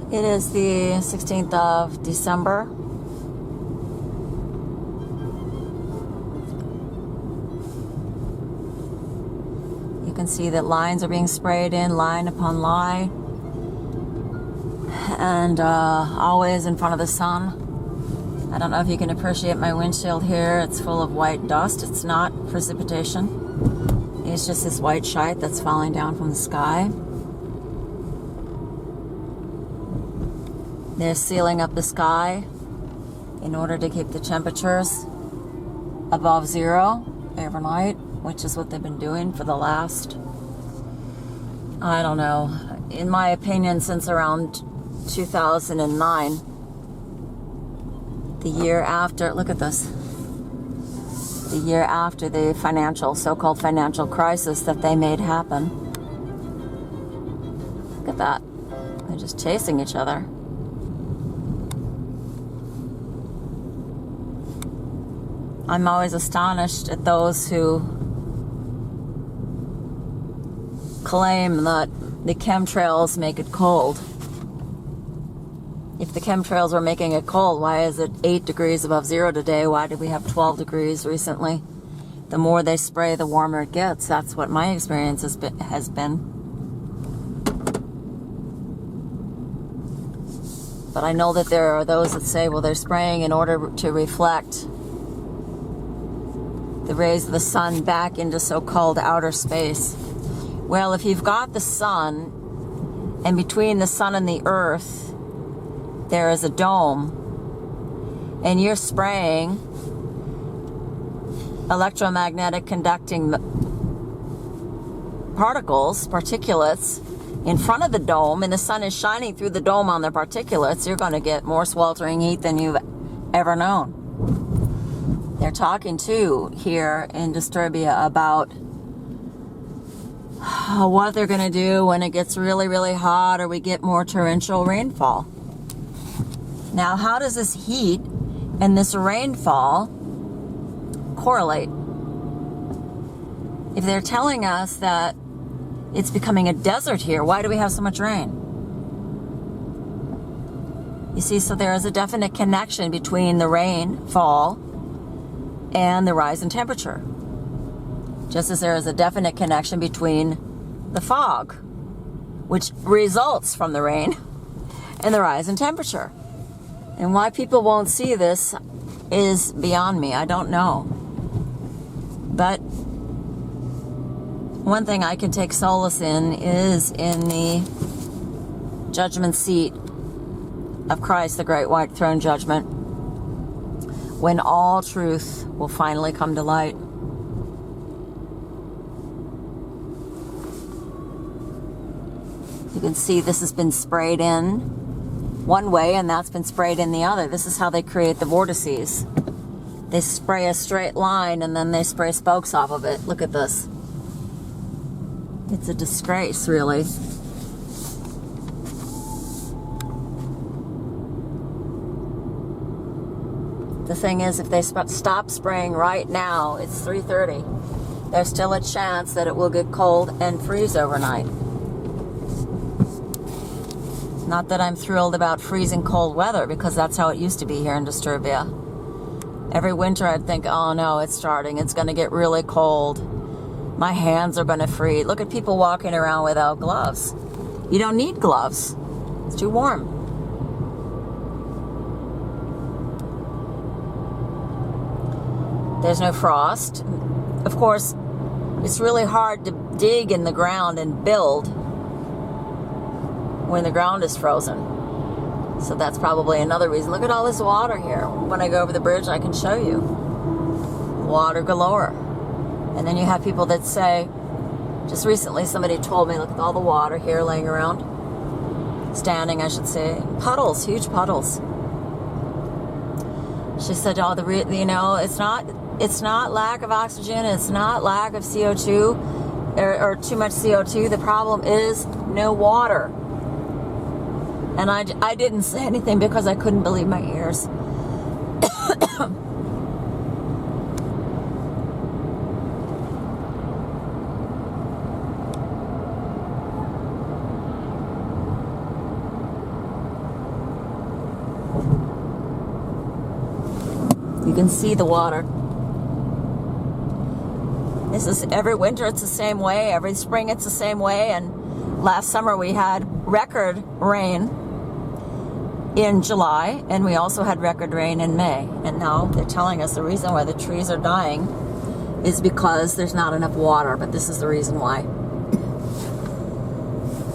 It is the 16th of December. You can see that lines are being sprayed in, line upon line, and always in front of the sun. I don't know if you can appreciate my windshield here. It's full of white dust. It's not precipitation. It's just this white shite that's falling down from the sky. They're sealing up the sky in order to keep the temperatures above zero overnight, which is what they've been doing for the last, I don't know, in my opinion, since around 2009. The year after, look at this, the year after the so-called financial crisis that they made happen. Look at that. They're just chasing each other. I'm always astonished at those who claim that the chemtrails make it cold. If the chemtrails were making it cold, why is it 8 degrees above zero today? Why did we have 12 degrees recently? The more they spray, the warmer it gets. That's what my experience has been. But I know that there are those that say, well, they're spraying in order to reflect the rays of the sun back into so-called outer space. Well, if you've got the sun, and between the sun and the earth there is a dome, and you're spraying electromagnetic conducting particles, particulates, in front of the dome, and the sun is shining through the dome on the particulates, you're going to get more sweltering heat than you've ever known. They're talking too here in Disturbia about what they're going to do when it gets really, really hot or we get more torrential rainfall. Now, how does this heat and this rainfall correlate? If they're telling us that it's becoming a desert here, why do we have so much rain? You see, so there is a definite connection between the rainfall and the rise in temperature. Just as there is a definite connection between the fog, which results from the rain, and the rise in temperature. And why people won't see this is beyond me. I don't know. But one thing I can take solace in is in the judgment seat of Christ, the great white throne judgment, when all truth will finally come to light. You can see this has been sprayed in one way and that's been sprayed in the other. This is how they create the vortices. They spray a straight line and then they spray spokes off of it. Look at this. It's a disgrace, really. The thing is, if they stop spraying right now, it's 3:30. There's still a chance that it will get cold and freeze overnight. Not that I'm thrilled about freezing cold weather, because that's how it used to be here in Disturbia. Every winter I'd think, oh no, it's starting. It's going to get really cold. My hands are going to freeze. Look at people walking around without gloves. You don't need gloves. It's too warm. There's no frost. Of course, it's really hard to dig in the ground and build when the ground is frozen. So that's probably another reason. Look at all this water here. When I go over the bridge, I can show you. Water galore. And then you have people that say, just recently somebody told me, look at all the water here laying around. Standing, I should say. Puddles, huge puddles. She said, oh, it's not lack of oxygen, it's not lack of CO2 or too much CO2. The problem is no water. And I didn't say anything because I couldn't believe my ears. You can see the water. This is every winter it's the same way, every spring it's the same way, and last summer we had record rain in July, and we also had record rain in May. And now they're telling us the reason why the trees are dying is because there's not enough water, but this is the reason why.